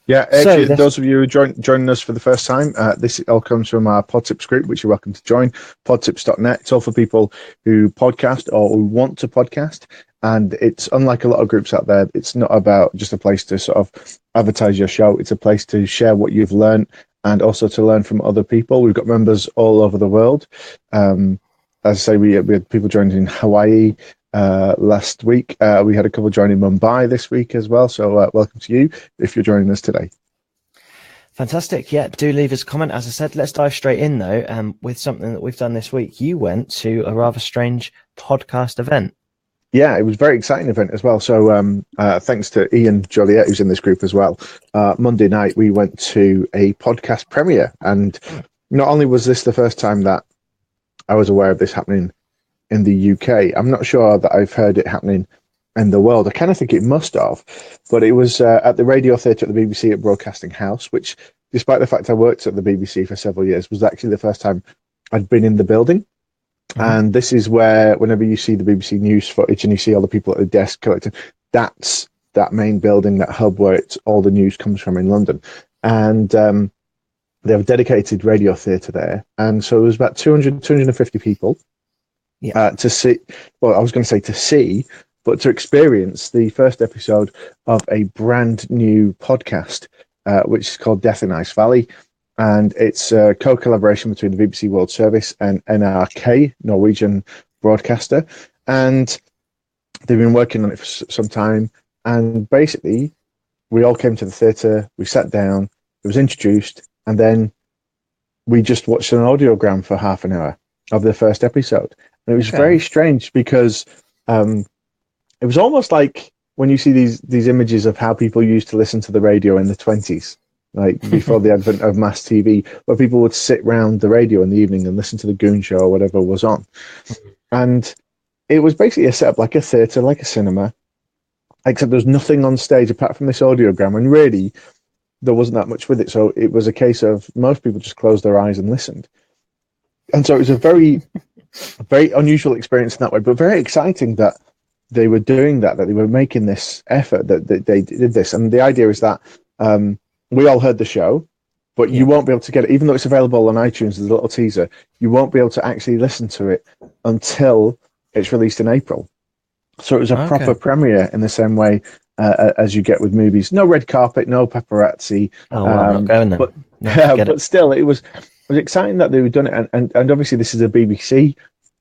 Yeah, So actually, those of you who are joining us for the first time, this all comes from our PodTips group, which you're welcome to join, podtips.net. It's all for people who podcast or who want to podcast. And it's unlike a lot of groups out there, it's not about just a place to sort of advertise your show. It's a place to share what you've learned and also to learn from other people. We've got members all over the world. As I say, we had people joining in Hawaii last week. We had a couple joining Mumbai this week as well. So welcome to you if you're joining us today. fantastic. Yeah, do leave us a comment. As I said, let's dive straight in though, with something that we've done this week. You went to a rather strange podcast event. Yeah, it was a very exciting event as well. So thanks to Ian Joliet, who's in this group as well. Monday night, we went to a podcast premiere. And not only was this the first time that I was aware of this happening in the UK, I'm not sure that I've heard it happening in the world. I kind of think it must have. But it was at the Radio Theatre at the BBC at Broadcasting House, which, despite the fact I worked at the BBC for several years, was actually the first time I'd been in the building. And this is where, whenever you see the BBC News footage and you see all the people at the desk collecting, that's that main building, that hub where all the news comes from in London. And they have a dedicated radio theatre there. And so it was about 250 people to see, well, I was going to say to see, but to experience the first episode of a brand new podcast, which is called Death in Ice Valley. And it's a co-collaboration between the BBC World Service and NRK, Norwegian broadcaster. And they've been working on it for some time. And basically, we all came to the theatre, we sat down, it was introduced, and then we just watched an audiogram for half an hour of the first episode. And it was very strange because it was almost like when you see these images of how people used to listen to the radio in the 20s. Like before the advent of mass TV, where people would sit round the radio in the evening and listen to the Goon Show or whatever was on. And it was basically a setup like a theatre, like a cinema, except there was nothing on stage apart from this audiogram. And really, there wasn't that much with it. So it was a case of most people just closed their eyes and listened. And so it was a very, very unusual experience in that way, but very exciting that they were doing that they were making this effort, that they did this. And the idea is that we all heard the show, but you won't be able to get it, even though it's available on iTunes as a little teaser, you won't be able to actually listen to it until it's released in April. So it was a proper premiere in the same way as you get with movies. No red carpet, no paparazzi. Oh, well, I'm not going there. But still, it was exciting that they were done it. And obviously this is a BBC.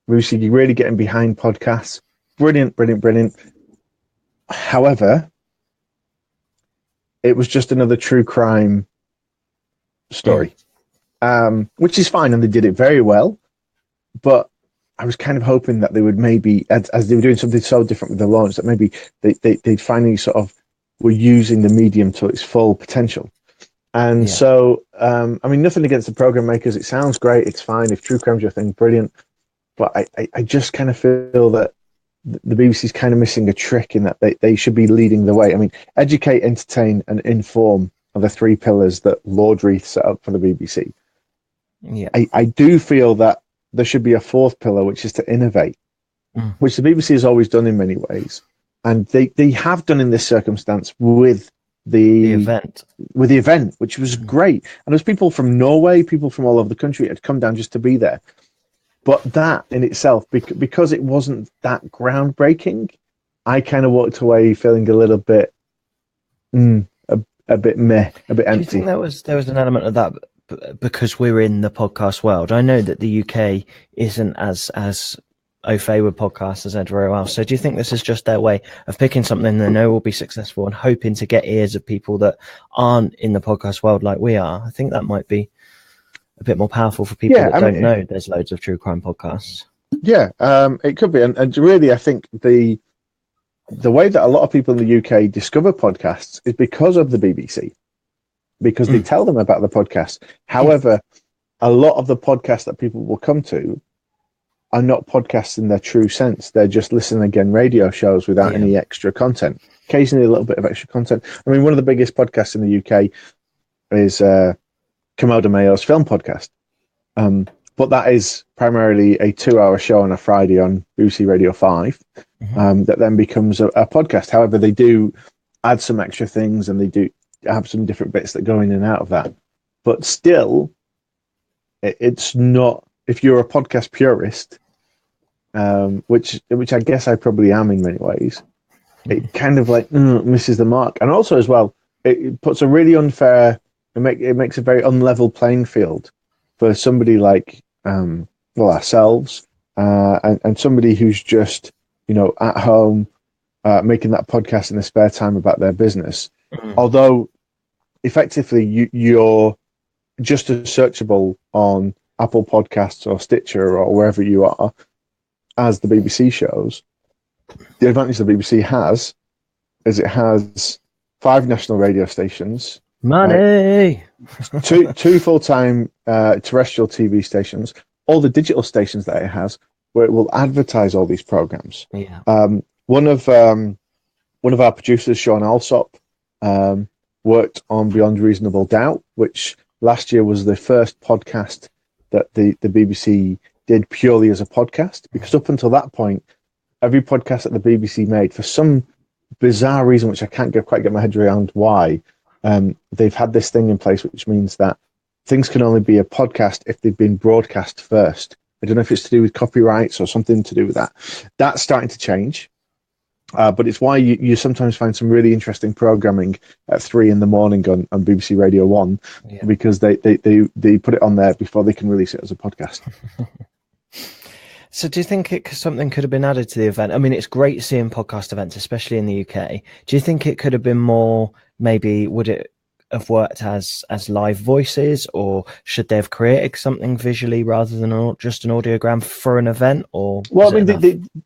BBC really getting behind podcasts. Brilliant, brilliant, brilliant. However, it was just another true crime story, which is fine, and they did it very well. But I was kind of hoping that they would maybe, as they were doing something so different with the launch, that maybe they'd finally sort of were using the medium to its full potential. And so, I mean, nothing against the program makers. It sounds great. It's fine. If true crime's your thing, brilliant. But I just kind of feel that the BBC's kind of missing a trick in that they should be leading the way. I mean, educate, entertain, and inform are the three pillars that Lord Reith set up for the BBC. Yeah, I do feel that there should be a fourth pillar, which is to innovate, which the BBC has always done in many ways. And they have done in this circumstance with the event, which was great. And there's people from Norway, people from all over the country had come down just to be there. But that in itself, because it wasn't that groundbreaking, I kind of walked away feeling a little bit, a bit meh, a bit empty. Do you think there was an element of that because we're in the podcast world? I know that the UK isn't as au fait with podcasts as everywhere else. So do you think this is just their way of picking something they know will be successful and hoping to get ears of people that aren't in the podcast world like we are? I think that might be a bit more powerful for people that don't know there's loads of true crime podcasts. Yeah, it could be. And really, I think the way that a lot of people in the UK discover podcasts is because of the BBC, because they tell them about the podcast. However, a lot of the podcasts that people will come to are not podcasts in their true sense. They're just listen again radio shows without any extra content. Occasionally a little bit of extra content. I mean, one of the biggest podcasts in the UK is Komodo Mayo's film podcast. But that is primarily a 2-hour show on a Friday on BBC Radio 5 that then becomes a podcast. However, they do add some extra things, and they do have some different bits that go in and out of that. But still, it's not, if you're a podcast purist, which I guess I probably am in many ways, it kind of like misses the mark. And also as well, it puts a really unfair, it makes a very unlevel playing field for somebody like ourselves, and somebody who's just, at home making that podcast in their spare time about their business. Although effectively you're just as searchable on Apple Podcasts or Stitcher or wherever you are as the BBC shows. The advantage the BBC has is it has 5 national radio stations, money, two full-time terrestrial TV stations, all the digital stations that it has, where it will advertise all these programs. Yeah. One of our producers, Sean Alsop, worked on Beyond Reasonable Doubt, which last year was the first podcast that the BBC did purely as a podcast, because up until that point, every podcast that the BBC made, for some bizarre reason, which I can't quite get my head around why, they've had this thing in place, which means that things can only be a podcast if they've been broadcast first. I don't know if it's to do with copyrights or something to do with that. That's starting to change. But it's why you sometimes find some really interesting programming at 3 a.m. on BBC Radio 1, because they put it on there before they can release it as a podcast. So do you think something could have been added to the event? I mean, it's great seeing podcast events, especially in the UK. Do you think it could have been more, maybe would it have worked as live voices, or should they have created something visually rather than just an audiogram for an event? Or well, I mean,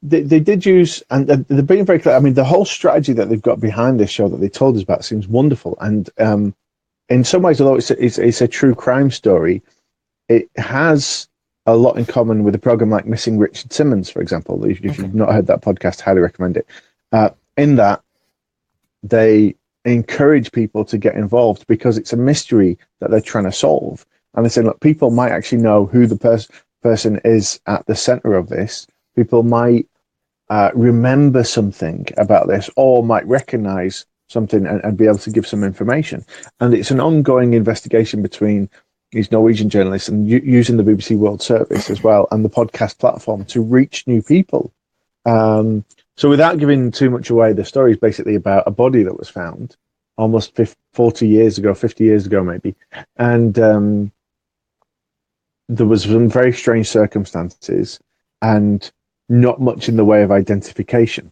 they did use, and they're being very clear. I mean, the whole strategy that they've got behind this show that they told us about seems wonderful. And in some ways, although it's a true crime story, it has a lot in common with a program like Missing Richard Simmons, for example. If you've not heard that podcast, highly recommend it. In that, they encourage people to get involved because it's a mystery that they're trying to solve. And they say, look, people might actually know who the person is at the center of this. People might remember something about this, or might recognize something and be able to give some information. And it's an ongoing investigation between these Norwegian journalists and using the BBC World Service as well and the podcast platform to reach new people. So without giving too much away, the story is basically about a body that was found almost 50 years ago maybe. And there was some very strange circumstances and not much in the way of identification.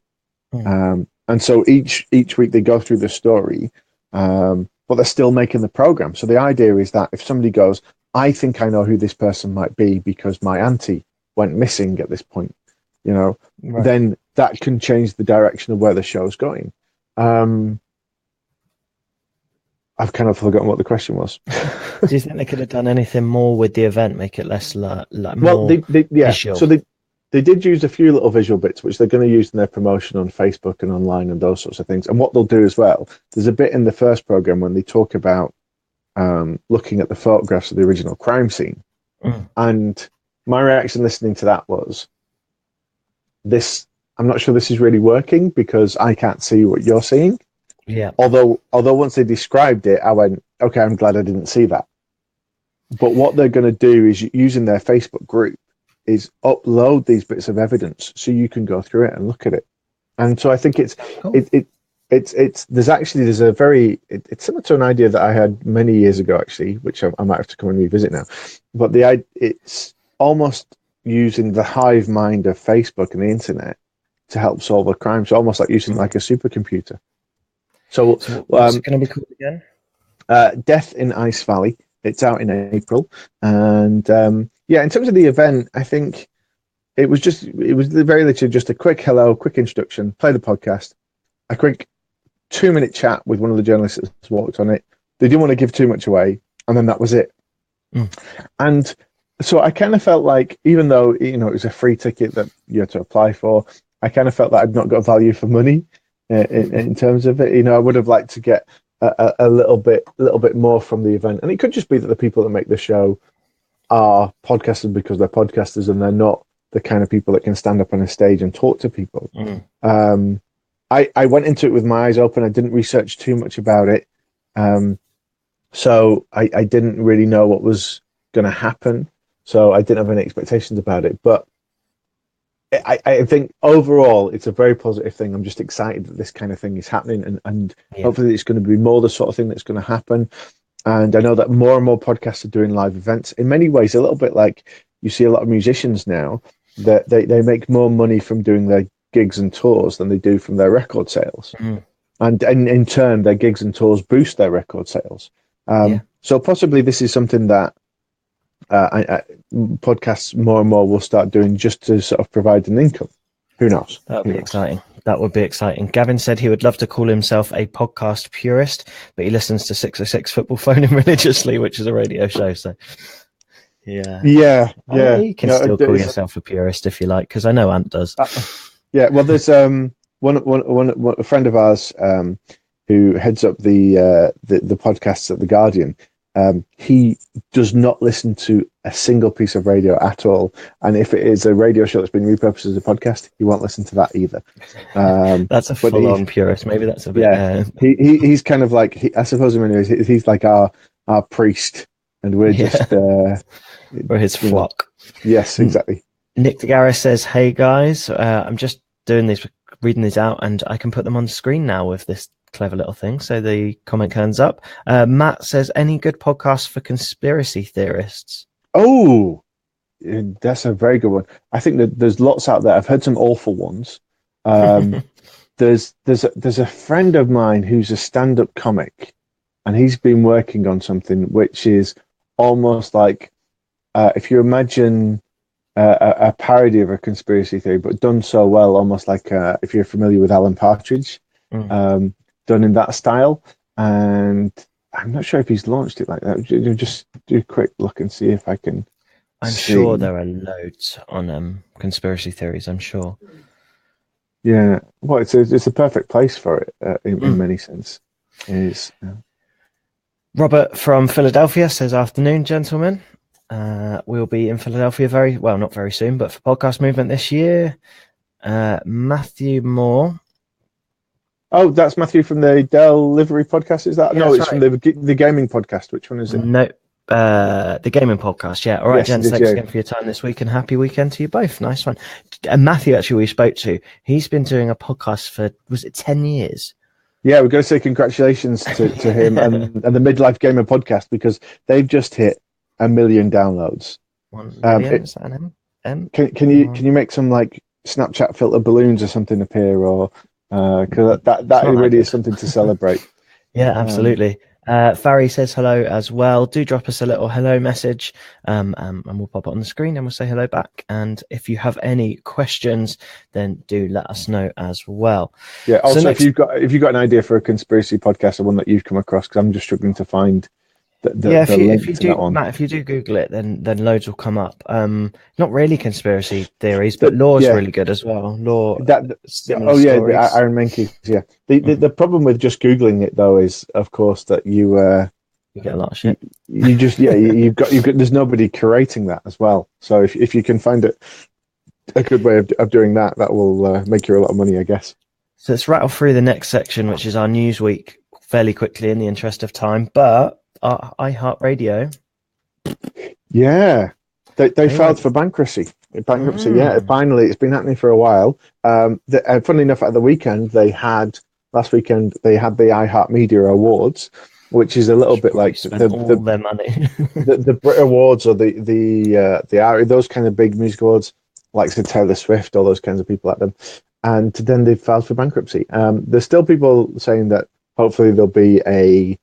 And so each week they go through the story, but they're still making the program. So the idea is that if somebody goes, I think I know who this person might be because my auntie went missing at this point, right, then that can change the direction of where the show's going. I've kind of forgotten what the question was. Do you think they could have done anything more with the event, make it less more visual? So they did use a few little visual bits, which they're going to use in their promotion on Facebook and online and those sorts of things. And what they'll do as well, there's a bit in the first program when they talk about looking at the photographs of the original crime scene. And my reaction listening to that was, I'm not sure this is really working because I can't see what you're seeing. Yeah. Although once they described it, I went, okay, I'm glad I didn't see that. But what they're going to do is, using their Facebook group, is upload these bits of evidence so you can go through it and look at it. And so I think it's similar to an idea that I had many years ago, actually, which I might have to come and revisit now. But it's almost using the hive mind of Facebook and the internet to help solve a crime. So almost like using like a supercomputer. So what's it going to be called again? Death in Ice Valley. It's out in April. And in terms of the event, I think it was very literally just a quick hello, quick introduction, play the podcast, a quick 2-minute chat with one of the journalists that's worked on it. They didn't want to give too much away, and then that was it. And so I kind of felt like, even though it was a free ticket that you had to apply for, I kind of felt that I'd not got value for money in terms of it. I would have liked to get a little bit more from the event. And it could just be that the people that make the show are podcasters because they're podcasters and they're not the kind of people that can stand up on a stage and talk to people. I went into it with my eyes open. I didn't research too much about it. So I didn't really know what was going to happen. So I didn't have any expectations about it. But I think overall it's a very positive thing. I'm just excited that this kind of thing is happening, and hopefully it's going to be more the sort of thing that's going to happen. And I know that more and more podcasts are doing live events. In many ways, a little bit like you see a lot of musicians now, that they make more money from doing their gigs and tours than they do from their record sales. And in turn, their gigs and tours boost their record sales. So possibly this is something that podcasts more and more will start doing just to sort of provide an income. Who knows? That would be exciting. That would be exciting. Gavin said he would love to call himself a podcast purist, but he listens to 606 Football Phone in religiously, which is a radio show. So, yeah. You can still call yourself a purist if you like, because I know Ant does. Well, there's one a friend of ours who heads up the podcasts at The Guardian. He does not listen to a single piece of radio at all, and if it is a radio show that's been repurposed as a podcast, he won't listen to that either. That's a full-on purist. Maybe that's a bit. Yeah, he's kind of like, I suppose in many ways he's like our priest, and we're just we're his flock. Yes, exactly. Nick DeGarris says, "Hey guys, I'm just reading these out, and I can put them on the screen now with this clever little thing, so the comment turns up." Matt says, "Any good podcasts for conspiracy theorists?" Oh, that's a very good one. I think that there's lots out there. I've heard some awful ones. There's a friend of mine who's a stand-up comic, and he's been working on something which is almost like if you imagine a parody of a conspiracy theory, but done so well, almost like if you're familiar with Alan Partridge. Done in that style, and I'm not sure if he's launched it like that. Just do a quick look and see if I can. I'm sure there are loads on conspiracy theories. I'm sure. Yeah, well, it's a perfect place for it in many sense. Robert from Philadelphia says, "Afternoon, gentlemen. We'll be in Philadelphia not very soon, but for Podcast Movement this year." Matthew Moore. Oh, that's Matthew from the Delivery podcast, is that? Yeah, no, it's right. From the gaming podcast. Which one is it? No, the gaming podcast. Yeah. All right, yes, gents, thanks again for your time this week, and happy weekend to you both. Nice one. And Matthew, actually, we spoke to. He's been doing a podcast for, was it 10 years? Yeah, we're going to say congratulations to him and the Midlife Gamer podcast, because they've just hit 1 million downloads. 1 million? Is that an M? Can you make some like Snapchat filter balloons or something appear, or because that really is something to celebrate. Yeah, absolutely. Farry says hello as well. Do drop us a little hello message, and we'll pop it on the screen and we'll say hello back. And if you have any questions, then do let us know as well. Yeah. Also, if you've got an idea for a conspiracy podcast or one that you've come across, because I'm just struggling to find if you do, Matt, if you do Google it, then loads will come up. Not really conspiracy theories, but law's really good as well. Law. Iron Mankey. Yeah. The problem with just Googling it though is, of course, that you get a lot of shit. You've got there's nobody curating that as well. So if you can find a good way of doing that, that will make you a lot of money, I guess. So let's rattle through the next section, which is our news week, fairly quickly in the interest of time, but. iHeartRadio. Yeah, they filed for bankruptcy. Yeah, finally, it's been happening for a while. Funnily enough, at the weekend last weekend they had the iHeartMedia Awards, which is a little bit like their money. the Brit Awards or the those kind of big music awards, like Taylor Swift, all those kinds of people at them. And then they filed for bankruptcy. There's still people saying that hopefully there'll be a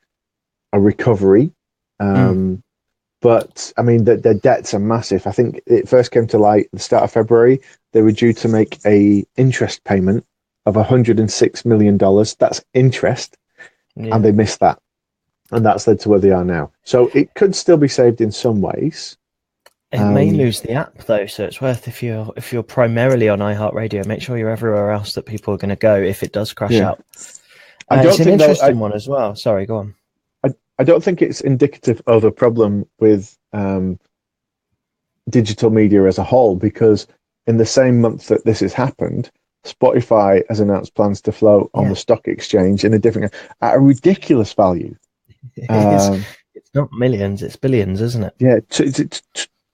recovery, but I mean their debts are massive. I think it first came to light at the start of February. They were due to make a interest payment of $106 million. That's interest, and they missed that, and that's led to where they are now. So it could still be saved in some ways. It may lose the app though, so it's worth, if you're primarily on iHeartRadio, make sure you're everywhere else that people are going to go if it does crash out. It's an interesting one as well. Sorry, go on. I don't think it's indicative of a problem with digital media as a whole, because in the same month that this has happened, Spotify has announced plans to float on the stock exchange in at a ridiculous value. Um, It's not millions, it's billions, isn't it? yeah, it's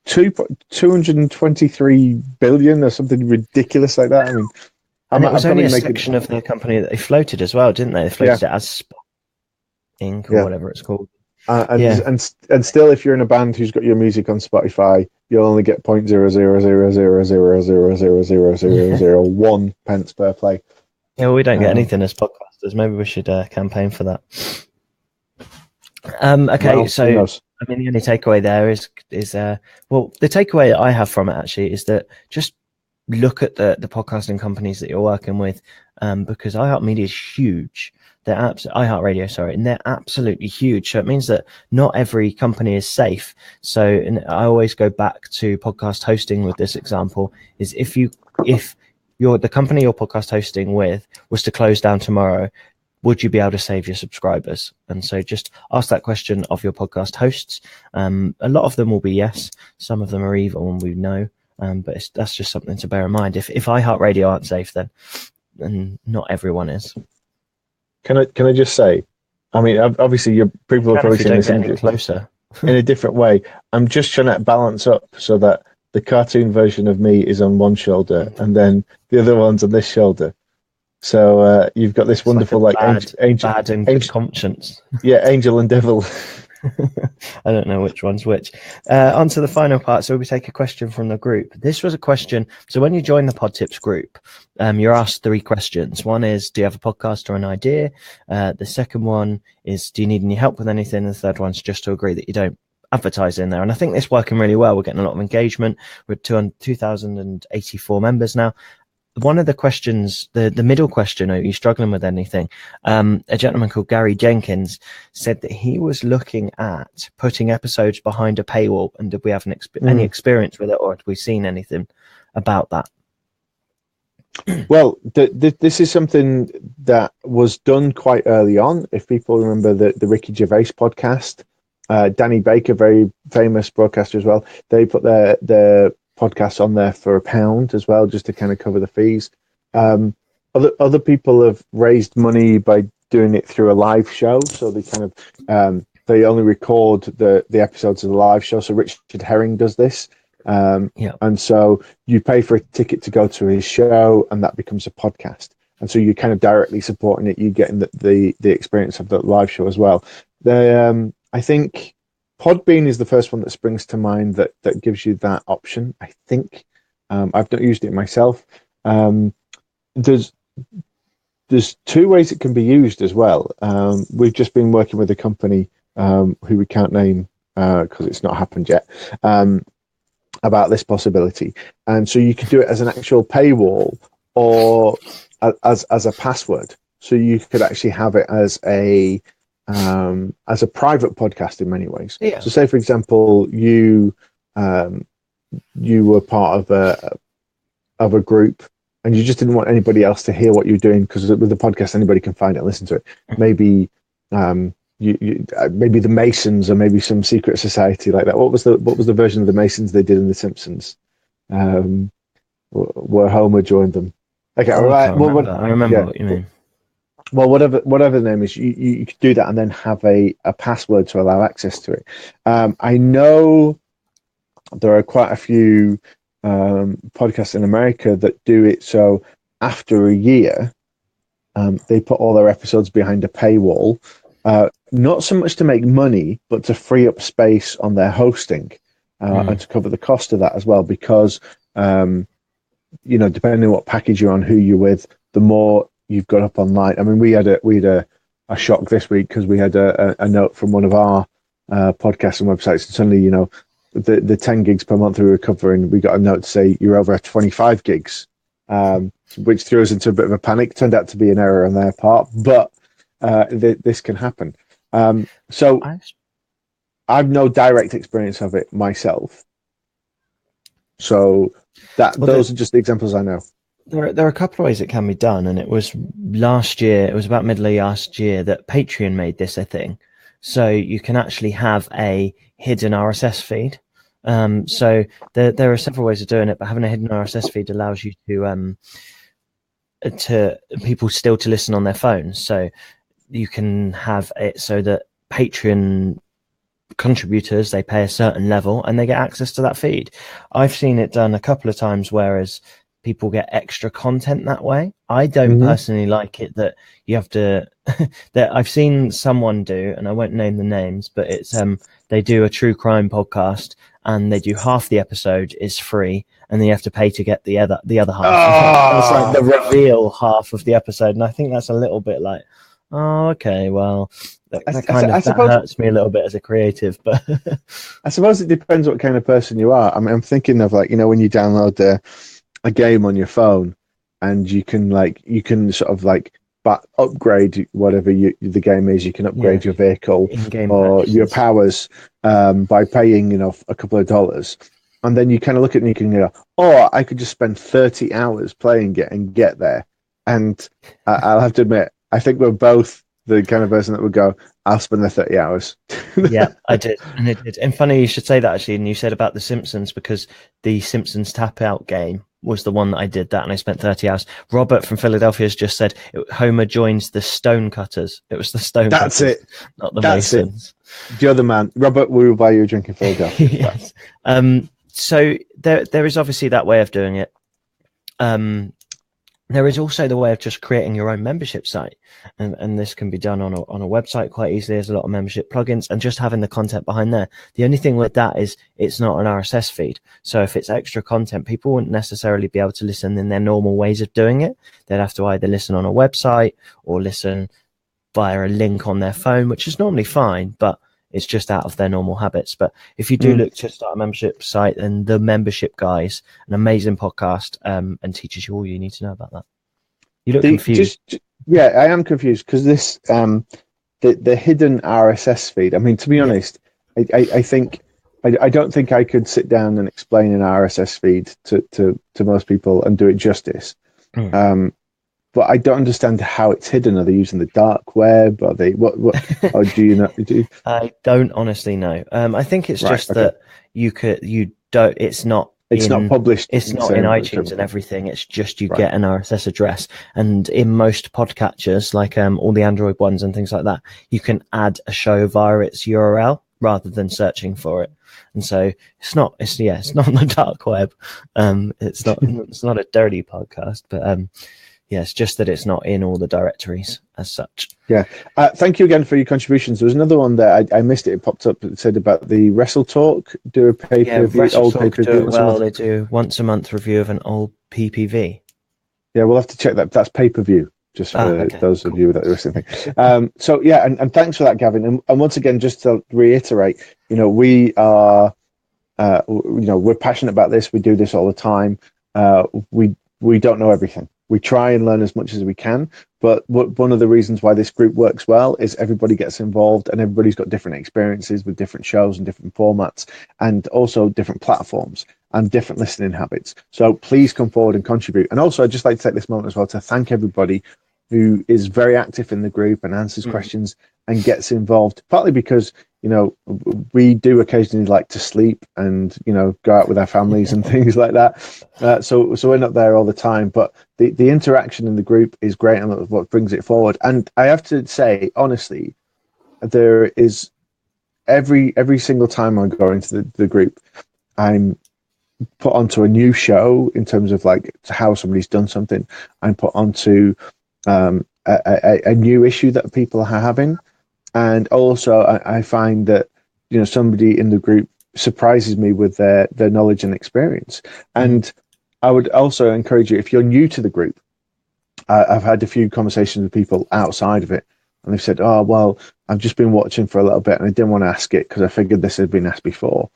223 billion or something ridiculous like that. I mean, And it I'm was only probably a making, section of the company that they floated as well, didn't they? They yeah, floated it as Spot Inc. or yeah. whatever it's called. And Yeah. and still, if you're in a band who's got your music on Spotify, you'll only get 0.00000000001 pence per play. Yeah, well, we don't get Um, anything as podcasters. Maybe we should campaign for that. Okay, well, so who knows? I mean, the only takeaway there is well, the takeaway that I have from it actually is that just look at the podcasting companies that you're working with, because iHeartMedia is huge. They're iHeartRadio, sorry, and they're absolutely huge. So it means that not every company is safe. So, and I always go back to podcast hosting with this example: is if the company you're podcast hosting with was to close down tomorrow, would you be able to save your subscribers? And so just ask that question of your podcast hosts. A lot of them will be yes. Some of them are evil, and we know. But that's just something to bear in mind. If iHeartRadio aren't safe, then not everyone is. Can I just say? I mean, obviously, people are probably seeing this closer in a different way. I'm just trying to balance up so that the cartoon version of me is on one shoulder, and then the other one's on this shoulder. So you've got this it's wonderful like angel, bad and good conscience. Yeah, angel and devil. I don't know which one's which. On to the final part. So we take a question from the group. This was a question. So when you join the PodTips group, you're asked 3 questions. One is, do you have a podcast or an idea? The second one is, do you need any help with anything? The third one's just to agree that you don't advertise in there. And I think this working really well. We're getting a lot of engagement. We're 2,084 members now. One of the questions, the middle question, are you struggling with anything? A gentleman called Gary Jenkins said that he was looking at putting episodes behind a paywall, and did we have any experience with it, or had we seen anything about that? Well, this is something that was done quite early on. If people remember the Ricky Gervais podcast, Danny Baker, very famous broadcaster as well, they put their podcasts on there for £1 as well, just to kind of cover the fees. Other people have raised money by doing it through a live show, so they kind of they only record the episodes of the live show. So Richard Herring does this, and so you pay for a ticket to go to his show, and that becomes a podcast. And so you're kind of directly supporting it. You're getting the experience of the live show as well. I think Podbean is the first one that springs to mind that gives you that option. I think I've not used it myself. There's 2 ways it can be used as well. We've just been working with a company who we can't name because it's not happened yet, about this possibility. And so you could do it as an actual paywall or as a password. So you could actually have it as a private podcast in many ways. Yeah. So say, for example, you were part of a group, and you just didn't want anybody else to hear what you're doing, because with the podcast anybody can find it and listen to it. Maybe maybe the Masons, or maybe some secret society like that. What was the version of the Masons they did in The Simpsons, where Homer joined them? Okay, I remember yeah. what you mean. Well, whatever the name is, you could do that and then have a password to allow access to it. I know there are quite a few podcasts in America that do it. So after a year, they put all their episodes behind a paywall, not so much to make money, but to free up space on their hosting and to cover the cost of that as well. Because depending on what package you're on, who you're with, the more you've got up online. I mean, we had a shock this week because we had a note from one of our podcasts and websites, and suddenly, the 10 gigs per month we were covering, we got a note to say you're over 25 gigs, which threw us into a bit of a panic. Turned out to be an error on their part, but this can happen. So I've no direct experience of it myself. So those are just the examples I know. There are a couple of ways it can be done, and it was about middle of last year that Patreon made this a thing. So you can actually have a hidden RSS feed. So there are several ways of doing it, but having a hidden RSS feed allows you to people still to listen on their phones. So you can have it so that Patreon contributors, they pay a certain level and they get access to that feed. I've seen it done a couple of times, whereas people get extra content that way. I don't personally like it that you have to that I've seen someone do, and I won't name the names, but it's they do a true crime podcast and they do half the episode is free and then you have to pay to get the other half. It's like the reveal half of the episode, and I think that's a little bit like, oh, okay, well, that hurts me a little bit as a creative, but I suppose it depends what kind of person you are. I mean, I'm thinking of like, when you download a game on your phone, and you can sort of like upgrade whatever the game is. You can upgrade your vehicle or purchases, your powers by paying a couple of dollars, and then you kind of look at it and you can go, oh, I could just spend 30 hours playing it and get there. And I'll have to admit, I think we're both the kind of person that would go, I'll spend the 30 hours. Yeah, I did. And it did. And funny you should say that, actually. And you said about The Simpsons, because the Simpsons Tap Out game was the one that I did that, and I spent 30 hours. Robert from Philadelphia has just said Homer joins the Stonecutters. It was the Stonecutters. That's it. Not the Masons. The other man. Robert, we will buy you a drink in Philadelphia. Yes. So there is obviously that way of doing it. There is also the way of just creating your own membership site, and this can be done on a website quite easily. There's a lot of membership plugins, and just having the content behind there. The only thing with that is it's not an RSS feed. So if it's extra content, people wouldn't necessarily be able to listen in their normal ways of doing it. They'd have to either listen on a website or listen via a link on their phone, which is normally fine, but it's just out of their normal habits. But if you do look to start a membership site, then The Membership Guys, an amazing podcast, and teaches you all you need to know about that. You look confused. Yeah, I am confused because this the hidden RSS feed. I mean, to be honest, I think I don't think I could sit down and explain an RSS feed to most people and do it justice. But I don't understand how it's hidden. Are they using the dark web? Are they what? Or do you know? I don't honestly know. I think it's just that you don't. It's not published. It's not in iTunes and everything. It's just you get an RSS address, and in most podcatchers, like all the Android ones and things like that, you can add a show via its URL rather than searching for it. And so it's not on the dark web. It's not a dirty podcast, but yeah, it's just that it's not in all the directories as such. Yeah. Thank you again for your contributions. There was another one that I missed it. It popped up. It said about the Wrestle Talk, do a pay-per-view, old pay-per-view. Well, they do once a month review of an old PPV. Yeah, we'll have to check that. That's pay-per-view, just for those of you that are listening. So, yeah, and thanks for that, Gavin. And once again, just to reiterate, we are, we're passionate about this. We do this all the time. We don't know everything. We try and learn as much as we can, but one of the reasons why this group works well is everybody gets involved and everybody's got different experiences with different shows and different formats, and also different platforms and different listening habits. So please come forward and contribute. And also, I'd just like to take this moment as well to thank everybody who is very active in the group and answers questions and gets involved, partly because we do occasionally like to sleep and go out with our families and things like that, so we're not there all the time, but the interaction in the group is great and what brings it forward. And I have to say, honestly, there is every single time I go into the group, I'm put onto a new show in terms of like how somebody's done something. I'm put onto a new issue that people are having. And also, I find that somebody in the group surprises me with their knowledge and experience. And I would also encourage you, if you're new to the group, I've had a few conversations with people outside of it, and they've said, "Oh, well, I've just been watching for a little bit, and I didn't want to ask it because I figured this had been asked before."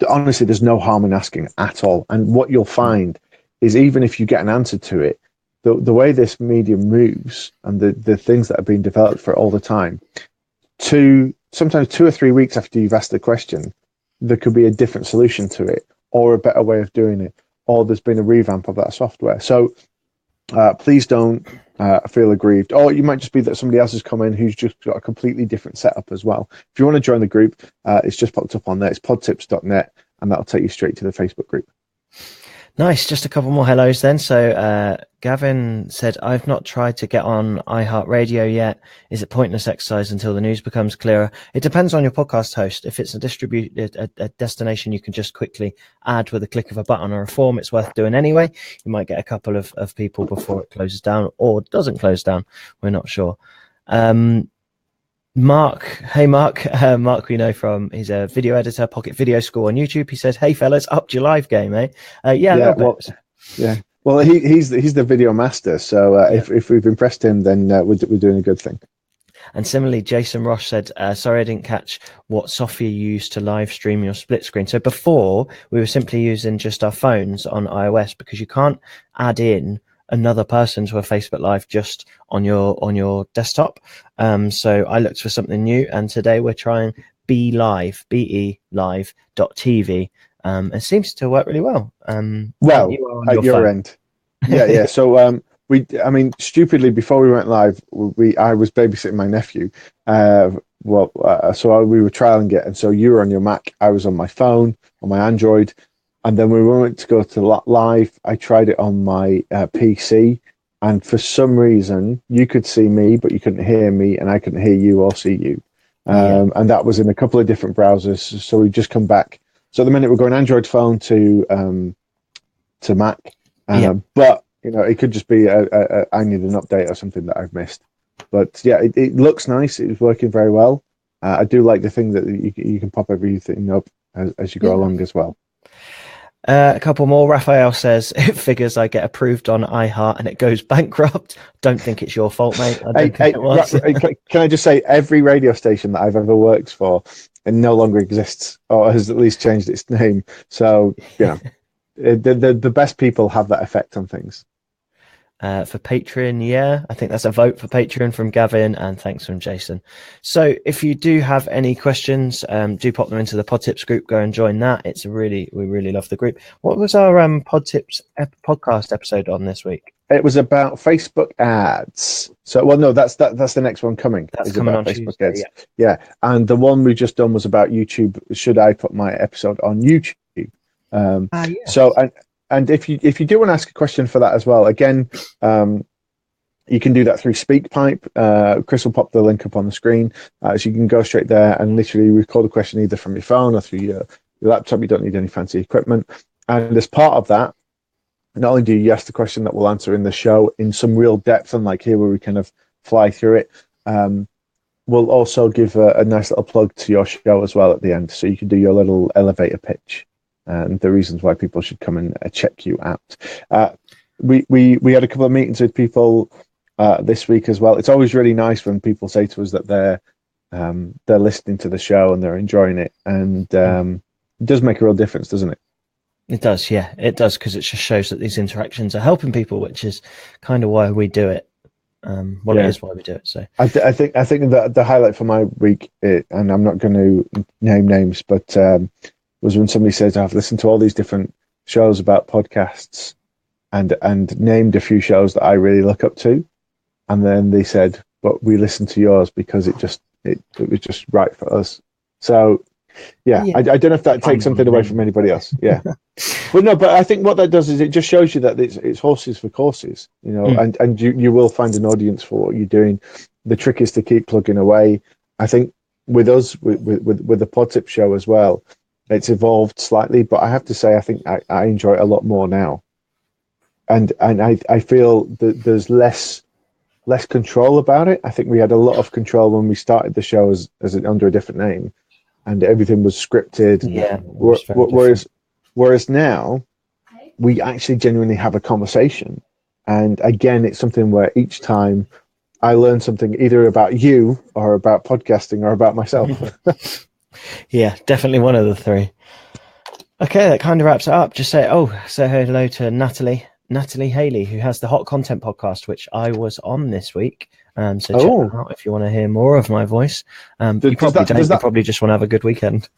Honestly, there's no harm in asking at all. And what you'll find is, even if you get an answer to it, the way this medium moves and the things that are being developed for it all the time, sometimes 2 or 3 weeks after you've asked the question, there could be a different solution to it or a better way of doing it, or there's been a revamp of that software. So please don't feel aggrieved. Or you might just be that somebody else has come in who's just got a completely different setup as well. If you want to join the group, it's just popped up on there. It's podtips.net, and that'll take you straight to the Facebook group. Nice. Just a couple more hellos then. So Gavin said, I've not tried to get on iHeartRadio yet. Is it pointless exercise until the news becomes clearer? It depends on your podcast host. If it's a destination you can just quickly add with a click of a button or a form, it's worth doing anyway. You might get a couple of people before it closes down or doesn't close down. We're not sure. Mark, hey Mark, Mark we know from, he's a video editor, Pocket Video School on YouTube. He says, hey fellas, upped your live game, eh? Yeah, a little bit. Yeah. Well, he's the video master, so if we've impressed him, then we're doing a good thing. And similarly, Jason Ross said, sorry I didn't catch what software you used to live stream your split screen. So before, we were simply using just our phones on iOS because you can't add in another person to a Facebook Live just on your desktop. So I looked for something new, and today we're trying BeLive, BeLive.tv. It seems to work really well. Well, at your end. Yeah. So stupidly, before we went live, I was babysitting my nephew. So we were trialing it, and so you were on your Mac, I was on my phone, on my Android. And then when we went to go to live, I tried it on my PC, and for some reason, you could see me, but you couldn't hear me, and I couldn't hear you or see you. And that was in a couple of different browsers. So we've just come back. So at the minute, we're going Android phone to Mac. But, it could just be I need an update or something that I've missed. But, yeah, it looks nice. It's working very well. I do like the thing that you can pop everything up as you go along as well. A couple more. Raphael says, it figures I get approved on iHeart and it goes bankrupt. Don't think it's your fault, mate. I don't think it was. Can I just say, every radio station that I've ever worked for and no longer exists, or has at least changed its name. So, the best people have that effect on things. For Patreon, I think that's a vote for Patreon from Gavin, and thanks from Jason. So if you do have any questions, do pop them into the PodTips group. Go and join that. We really love the group. What was our PodTips podcast episode on this week? It was about Facebook ads. So, well, no, that's the next one coming. That's coming on Facebook Tuesday, ads. Yeah, and the one we just done was about YouTube. Should I put my episode on YouTube? Yes. So, and if you do want to ask a question for that as well, again, you can do that through SpeakPipe. Chris will pop the link up on the screen, so you can go straight there and literally record a question either from your phone or through your laptop. You don't need any fancy equipment. And as part of that, not only do you ask the question that we'll answer in the show in some real depth, and like here where we kind of fly through it, we'll also give a nice little plug to your show as well at the end, so you can do your little elevator pitch and the reasons why people should come and check you out. We had a couple of meetings with people this week as well. It's always really nice when people say to us that they're listening to the show and they're enjoying it, and it does make a real difference, doesn't it? It does, yeah, it does, because it just shows that these interactions are helping people, which is kind of why we do it. It is why we do it. So I think that the highlight for my week, and I'm not going to name names, but was when somebody says, I've listened to all these different shows about podcasts and named a few shows that I really look up to, and then they said, but we listened to yours because it was just right for us. So I don't know if that takes something away from anybody else. Yeah. But I think what that does is it just shows you that it's horses for courses, and you will find an audience for what you're doing. The trick is to keep plugging away. I think with us, with the PodTip show as well, it's evolved slightly, but I have to say, I think I enjoy it a lot more now. And I feel that there's less control about it. I think we had a lot of control when we started the show as under a different name, and everything was scripted. Yeah. Whereas now we actually genuinely have a conversation. And again, it's something where each time I learn something either about you or about podcasting or about myself. Yeah, definitely one of the three. Okay, that kind of wraps it up. Just say hello to Natalie Haley, who has the Hot Content podcast, which I was on this week. So check that out if you want to hear more of my voice. You probably just want to have a good weekend.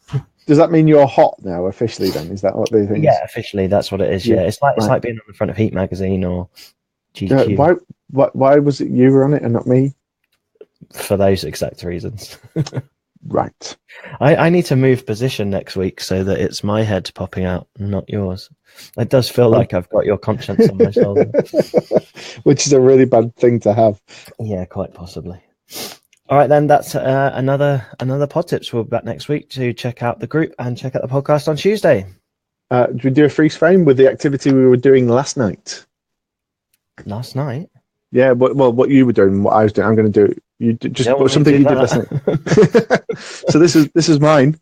Does that mean you're hot now officially? Then is that what they think? Yeah, officially, that's what it is. Yeah, it's like being on the front of Heat magazine or GQ. Why was it you were on it and not me? For those exact reasons. Right. I need to move position next week so that it's my head popping out, not yours. It does feel like I've got your conscience on my shoulder. Which is a really bad thing to have. Yeah, quite possibly. All right, then that's another PodTips. We'll be back next week to check out the group and check out the podcast on Tuesday. Did we do a freeze frame with the activity we were doing last night? Last night? Yeah, what you were doing, what I was doing. I'm going to do. You just something you did last night. So this is mine.